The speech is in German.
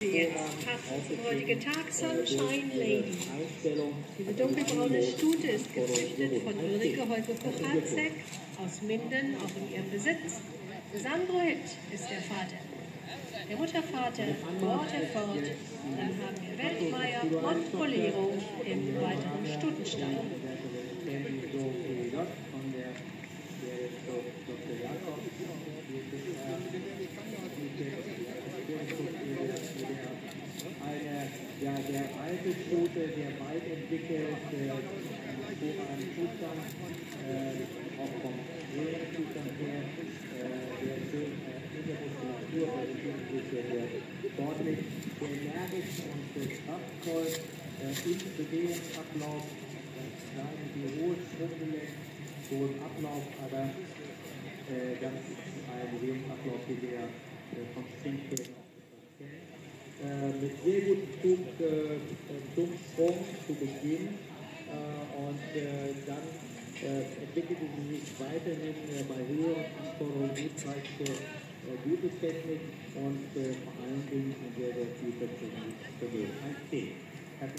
Jetzt passt zum heutigen Tag Sunshine Lady. Diese dunkelbraune Stute ist gezüchtet von Ulrike Heuke-Kuchatzek aus Minden, auch in ihrem Besitz. Sandro Hitt ist der Vater. Der Muttervater Walter Ford. Dann haben wir Weltmeier und Bolero im weiteren Stutenstall. Ja, der alte Stute, der weit entwickelt, so einen Zustand, auch vom Zustand her, der schön in der Muskulatur, der sportlich, sehr energisch und kraftvoll im Bewegungsablauf, kleine wie hohes Schwunggelenk, hohen Ablauf, aber das ist ein Bewegungsablauf, den wir vom Springpferd mit sehr gutem Sprung zu Beginn und dann entwickelte sie sich weiterhin bei höheren Anforderungen, zeigte gute Technik und vor allen Dingen ein sehr, sehr viel Vermögen. 1 10.